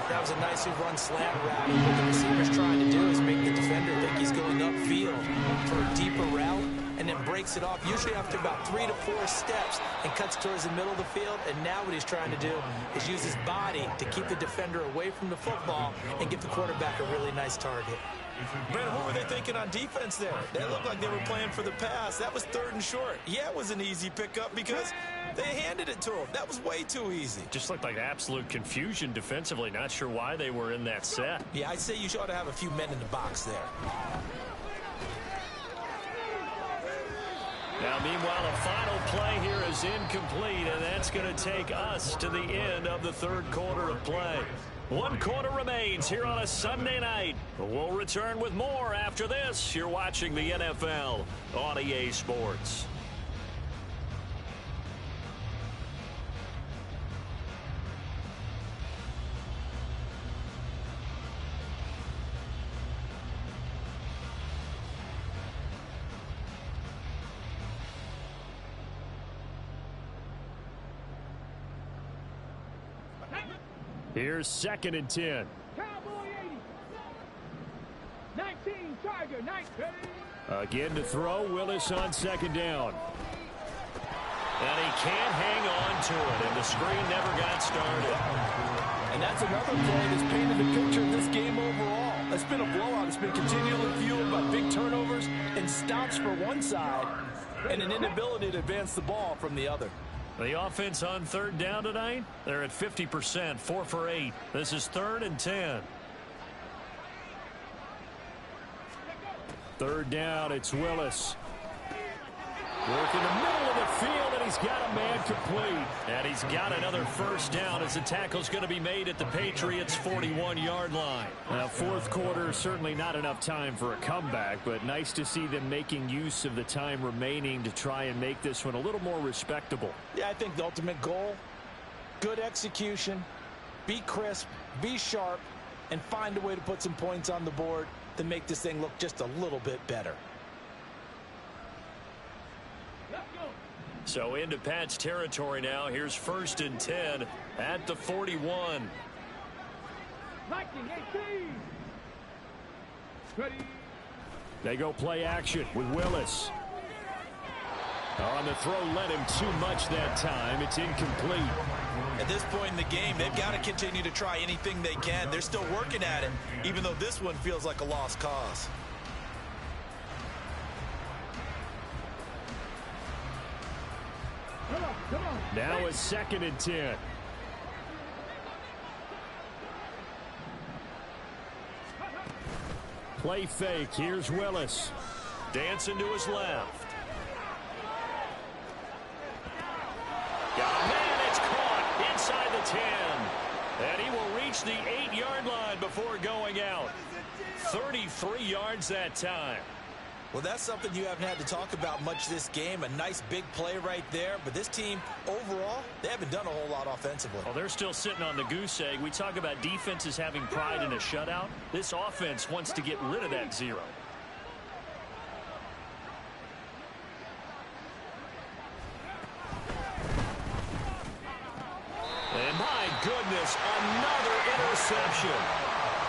That was a nicely run slant route. What the receiver's trying to do is make the defender think he's going upfield for a deeper route, and then breaks it off, usually after about 3 to 4 steps, and cuts towards the middle of the field. And now what he's trying to do is use his body to keep the defender away from the football and give the quarterback a really nice target. Brandon, what were they thinking on defense there? They looked like they were playing for the pass. That was 3rd and short. Yeah, it was an easy pickup because they handed it to him. That was way too easy. Just looked like absolute confusion defensively. Not sure why they were in that set. Yeah, I'd say you ought to have a few men in the box there. Now, meanwhile, a final play here is incomplete, and that's going to take us to the end of the 3rd quarter of play. 1 quarter remains here on a Sunday night. We'll return with more after this. You're watching the NFL on EA Sports. Here's 2nd and 10. Cowboy 80. 19, Tiger, 19. Again to throw. Willis on 2nd down. And he can't hang on to it, and the screen never got started. And that's another play that's painted the picture of this game overall. It's been a blowout. It's been continually fueled by big turnovers and stops for one side and an inability to advance the ball from the other. The offense on 3rd down tonight, they're at 50%, 4 for 8. This is 3rd and 10. 3rd down, it's Willis. Work in the middle of the field, and he's got a man complete. And he's got another 1st down as the tackle's going to be made at the Patriots' 41-yard line. Now, 4th quarter, certainly not enough time for a comeback, but nice to see them making use of the time remaining to try and make this one a little more respectable. Yeah, I think the ultimate goal, good execution, be crisp, be sharp, and find a way to put some points on the board to make this thing look just a little bit better. So into Pat's territory now. Here's 1st and 10 at the 41. 19, 18. Ready. They go play action with Willis. On the throw, led him too much that time. It's incomplete. At this point in the game, they've got to continue to try anything they can. They're still working at it, even though this one feels like a lost cause. Come on. Now it's 2nd and 10. Play fake. Here's Willis. Dancing to his left. Got a man. It's caught inside the 10. And he will reach the 8-yard line before going out. 33 yards that time. Well, that's something you haven't had to talk about much this game. A nice big play right there. But this team, overall, they haven't done a whole lot offensively. Well, they're still sitting on the goose egg. We talk about defenses having pride in a shutout. This offense wants to get rid of that 0. And my goodness, another interception.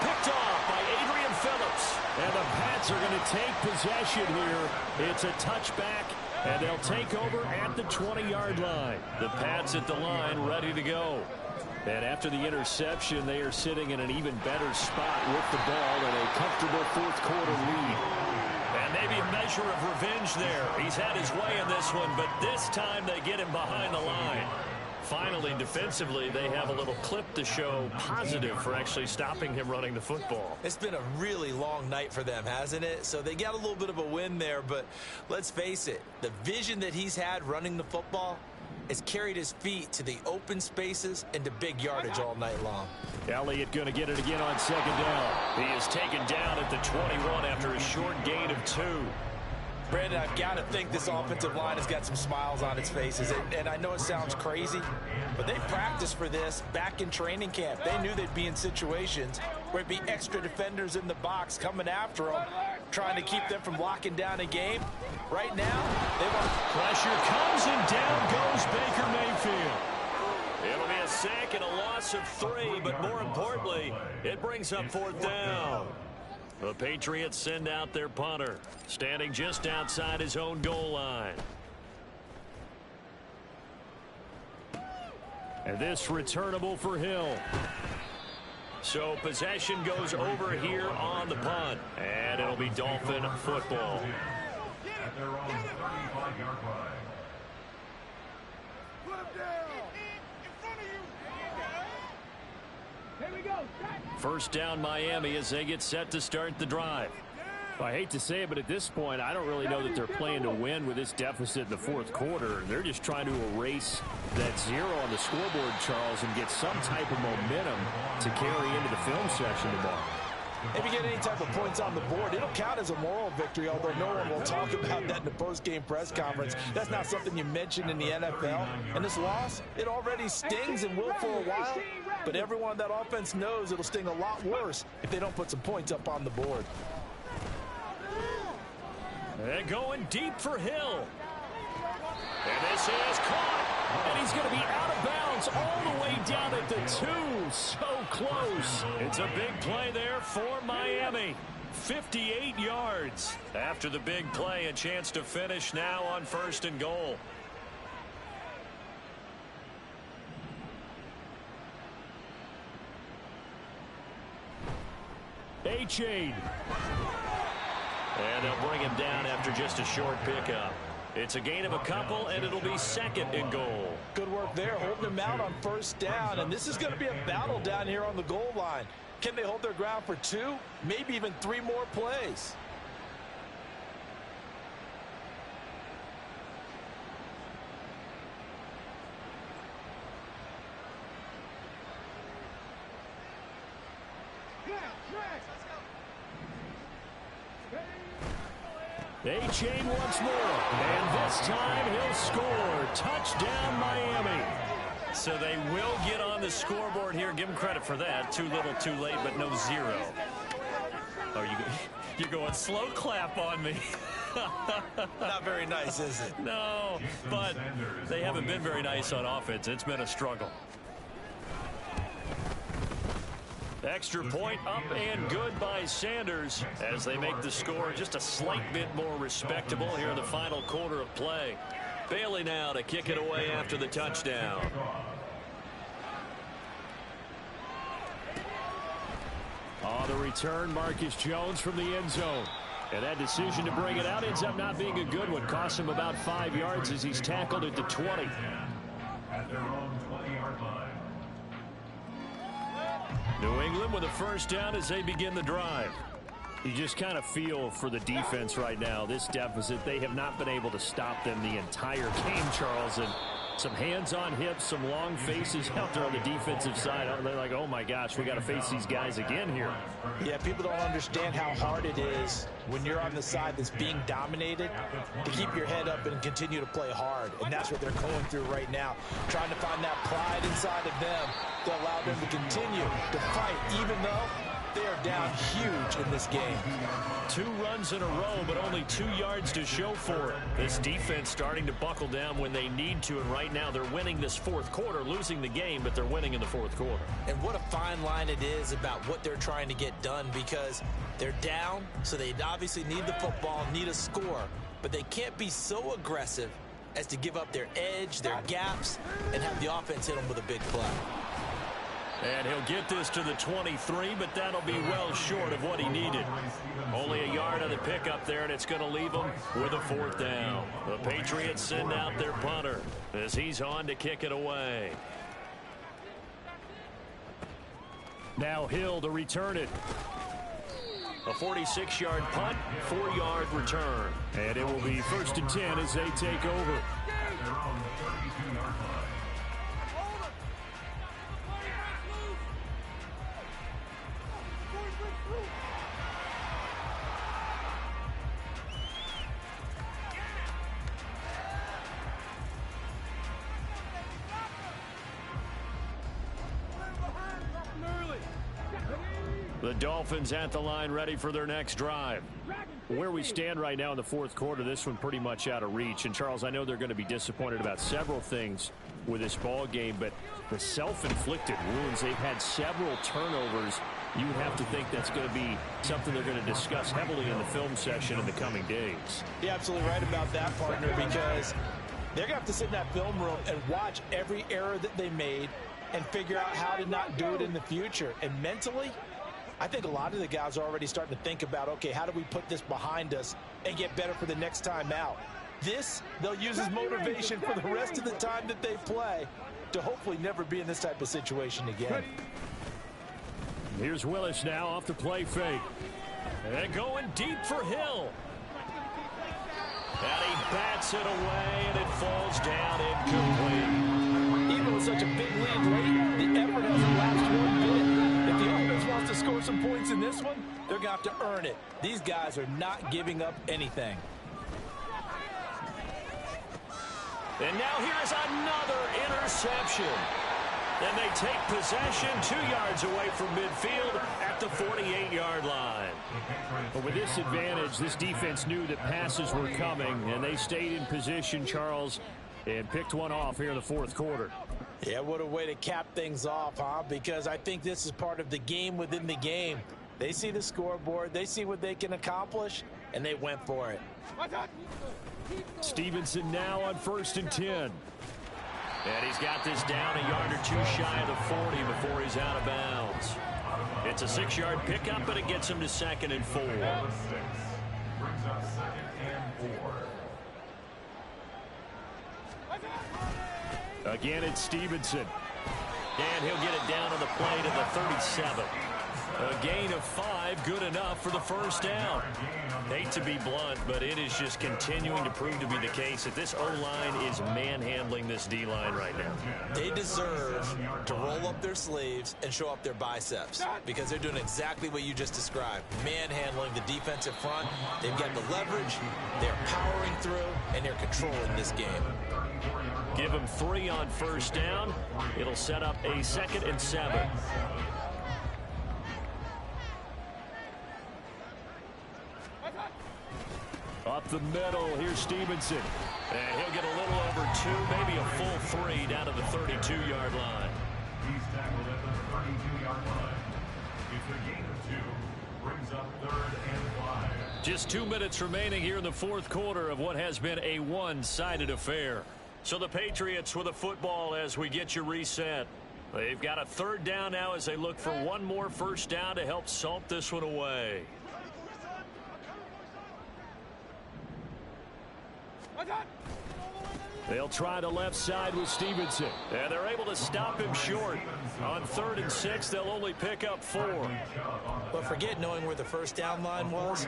Picked off by Adrian Phillips. And the Pats are going to take possession here. It's a touchback, and they'll take over at the 20-yard line. The Pats at the line, ready to go. And after the interception, they are sitting in an even better spot with the ball and a comfortable 4th quarter lead. And maybe a measure of revenge there. He's had his way in this one, but this time they get him behind the line. Finally, defensively, they have a little clip to show positive for actually stopping him running the football. It's been a really long night for them, hasn't it? So they got a little bit of a win there, but let's face it, the vision that he's had running the football has carried his feet to the open spaces and to big yardage all night long. Elliott going to get it again on 2nd down. He is taken down at the 21 after a short gain of 2. Brandon, I've got to think this offensive line has got some smiles on its faces. And I know it sounds crazy, but they practiced for this back in training camp. They knew they'd be in situations where it'd be extra defenders in the box coming after them, trying to keep them from locking down a game. Right now, they want... Pressure comes, and down goes Baker Mayfield. It'll be a sack and a loss of 3, but more importantly, it brings up 4th down. The Patriots send out their punter, standing just outside his own goal line. And this returnable for Hill. So possession goes over here on the punt, and it'll be Dolphin football. At their own 35-yard line. Here we go. 1st down Miami as they get set to start the drive. I hate to say it, but at this point, I don't really know that they're playing to win with this deficit in the 4th quarter. They're just trying to erase that 0 on the scoreboard, Charles, and get some type of momentum to carry into the film section tomorrow. If you get any type of points on the board, it'll count as a moral victory, although no one will talk about that in the post-game press conference. That's not something you mention in the NFL. And this loss, it already stings and will for a while, but everyone on that offense knows it'll sting a lot worse if they don't put some points up on the board. They're going deep for Hill. And this is caught. And he's going to be out of bounds all the way down at the 2. So close. It's a big play there for Miami. 58 yards. After the big play, a chance to finish now on 1st and goal. A-Chain. And they'll bring him down after just a short pickup. It's a gain of a couple, and it'll be 2nd and goal. Good work there, holding him out on 1st down, and this is going to be a battle down here on the goal line. Can they hold their ground for 2, maybe even 3 more plays? A-Chain once more, and this time he'll score. Touchdown, Miami. So they will get on the scoreboard here. Give them credit for that. Too little, too late, but no 0. Oh, you're going slow clap on me. Not very nice, is it? No, but they haven't been very nice on offense. It's been a struggle. Extra point up and good by Sanders as they make the score just a slight bit more respectable here in the final quarter of play. Bailey now to kick it away after the touchdown. On the return, Marcus Jones from the end zone. And that decision to bring it out ends up not being a good one. Costs him about 5 yards as he's tackled at the 20. At their own 20-yard line. New England with a 1st down as they begin the drive. You just kind of feel for the defense right now, this deficit, they have not been able to stop them the entire game, Charles. And some hands on hips, some long faces out there on the defensive side. They're like, oh my gosh, we got to face these guys again here. Yeah, people don't understand how hard it is when you're on the side that's being dominated to keep your head up and continue to play hard. And that's what they're going through right now, trying to find that pride inside of them to allow them to continue to fight, even though they are down huge in this game. 2 runs in a row, but only 2 yards to show for it. This defense starting to buckle down when they need to, and right now they're winning this 4th quarter, losing the game, but they're winning in the 4th quarter. And what a fine line it is about what they're trying to get done, because they're down, so they obviously need the football, need a score, but they can't be so aggressive as to give up their edge, their gaps, and have the offense hit them with a big play. And he'll get this to the 23, but that'll be well short of what he needed. Only a yard on the pickup there, and it's going to leave him with a 4th down. The Patriots send out their punter as he's on to kick it away. Now Hill to return it. A 46-yard punt, 4-yard return. And it will be 1st and 10 as they take over. Their own 32-yard line. The Dolphins at the line, ready for their next drive. Where we stand right now in the 4th quarter, this one pretty much out of reach. And, Charles, I know they're going to be disappointed about several things with this ball game, but the self-inflicted wounds, they've had several turnovers. You would have to think that's going to be something they're going to discuss heavily in the film session in the coming days. You're absolutely right about that, partner, because they're going to have to sit in that film room and watch every error that they made and figure out how to not do it in the future. And mentally, I think a lot of the guys are already starting to think about, okay, how do we put this behind us and get better for the next time out? This, they'll use as motivation for the rest of the time that they play to hopefully never be in this type of situation again. Here's Willis now off the play fake. And going deep for Hill. And he bats it away, and it falls down incomplete. Even with such a big lead late, the effort hasn't lapsed one bit. If the offense wants to score some points in this one, they're going to have to earn it. These guys are not giving up anything. And now here's another interception. Then they take possession 2 yards away from midfield at the 48-yard line. But with this advantage, this defense knew that passes were coming, and they stayed in position, Charles. and picked one off here in the fourth quarter. Yeah, what a way to cap things off, huh? Because I think this is part of the game within the game. They see the scoreboard, they see what they can accomplish, and they went for it. Stevenson now on 1st and 10. And he's got this down a yard or two shy of the 40 before he's out of bounds. It's a 6-yard pickup, but it gets him to 2nd and 4. Brings up 2nd and 4. Again, it's Stevenson. And he'll get it down on the play to the 37. A gain of 5, good enough for the first down. Hate to be blunt, but it is just continuing to prove to be the case that this O-line is manhandling this D-line right now. They deserve to roll up their sleeves and show up their biceps because they're doing exactly what you just described. Manhandling the defensive front. They've got the leverage, they're powering through, and they're controlling this game. Give them 3 on first down. It'll set up a 2nd and 7. Up the middle, here's Stevenson. And he'll get a little over 2, maybe a full 3 down to the 32-yard line. He's tackled at the 32-yard line. It's a gain of 2. Brings up 3rd and 5. Just 2 minutes remaining here in the fourth quarter of what has been a one-sided affair. So the Patriots with a football as we get you reset. They've got a 3rd down now as they look for one more first down to help salt this one away. They'll try the left side with Stevenson. And they're able to stop him short. On 3rd and 6, they'll only pick up 4. But forget knowing where the first down line was.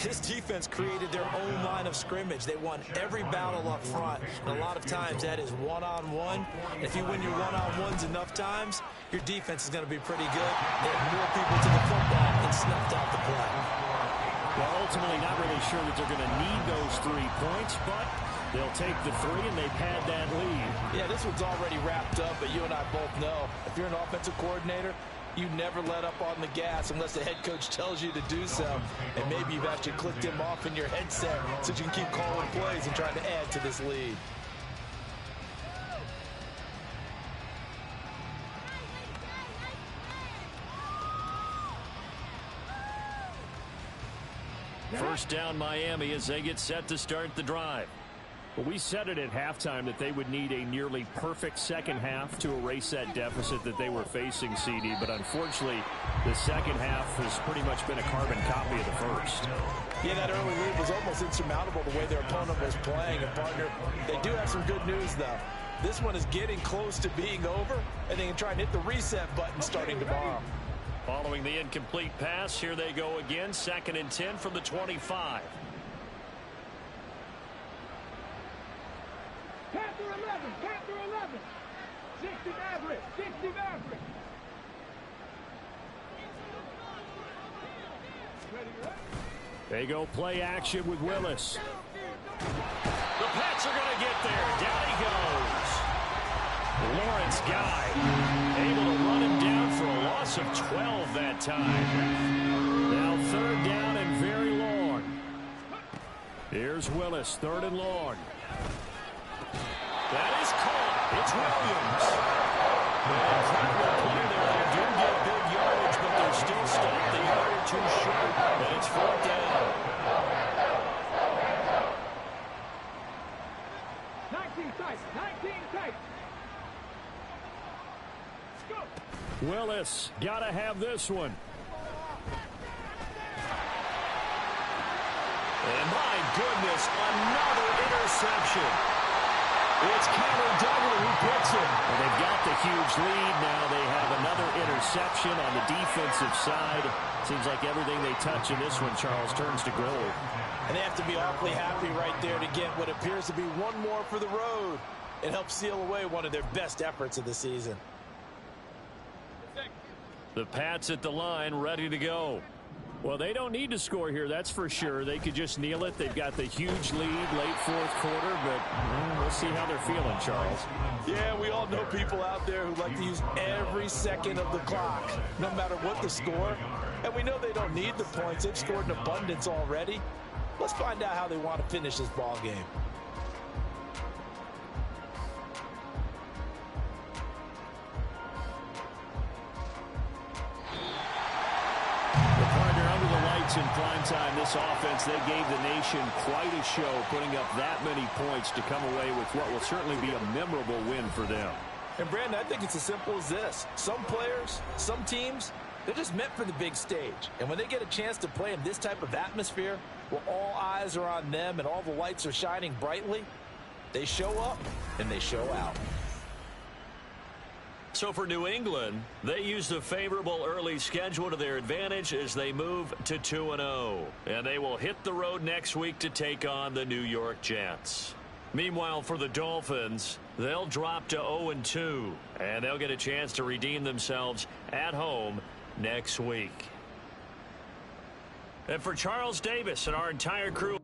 This defense created their own line of scrimmage. They won every battle up front. And a lot of times that is one-on-one. If you win your one-on-ones enough times, your defense is going to be pretty good. They have more people to the football and snuffed out the play. Well, ultimately not really sure that they're going to need those 3 points, but they'll take the 3 and they pad that lead. Yeah, this one's already wrapped up, but you and I both know if you're an offensive coordinator, you never let up on the gas unless the head coach tells you to do so. And maybe you've actually clicked him off in your headset so you can keep calling plays and trying to add to this lead. First down Miami as they get set to start the drive. Well, we said it at halftime that they would need a nearly perfect second half to erase that deficit that they were facing, CD. But unfortunately, the second half has pretty much been a carbon copy of the first. Yeah, that early lead was almost insurmountable the way their opponent was playing. And, partner, they do have some good news, though. This one is getting close to being over, and they can try and hit the reset button starting tomorrow. Following the incomplete pass, here they go again. 2nd and 10 from the 25. Panther 11, Panther 11. 60 Maverick, 60 Maverick. They go play action with Willis. The Pats are going to get there. Down he goes. Lawrence Guy able to run him down for a loss of 12 that time. Now 3rd down and very long. Here's Willis, 3rd and long. That is caught. It's Williams. Incredible play there. They do get big yardage, but they're still stopped the yard or 2 short. And it's 4th down. 19 tight, 19 tight. Go. Willis, got to have this one. And my goodness, another interception. It's Connor Duggar who picks it. And they've got the huge lead. Now they have another interception on the defensive side. Seems like everything they touch in this one, Charles, turns to gold. And they have to be awfully happy right there to get what appears to be one more for the road. It helps seal away one of their best efforts of the season. The Pats at the line, ready to go. Well, they don't need to score here, that's for sure. They could just kneel it. They've got the huge lead late fourth quarter, but we'll see how they're feeling, Charles. Yeah, we all know people out there who like to use every second of the clock, no matter what the score. And we know they don't need the points. They've scored in abundance already. Let's find out how they want to finish this ball game. minutes in prime time, this offense, they gave the nation quite a show, putting up that many points to come away with what will certainly be a memorable win for them. And, Brandon, I think it's as simple as this. Some players, some teams, they're just meant for the big stage. And when they get a chance to play in this type of atmosphere, where all eyes are on them and all the lights are shining brightly, they show up and they show out. So for New England, they use the favorable early schedule to their advantage as they move to 2-0. And they will hit the road next week to take on the New York Jets. Meanwhile, for the Dolphins, they'll drop to 0-2. And they'll get a chance to redeem themselves at home next week. And for Charles Davis and our entire crew,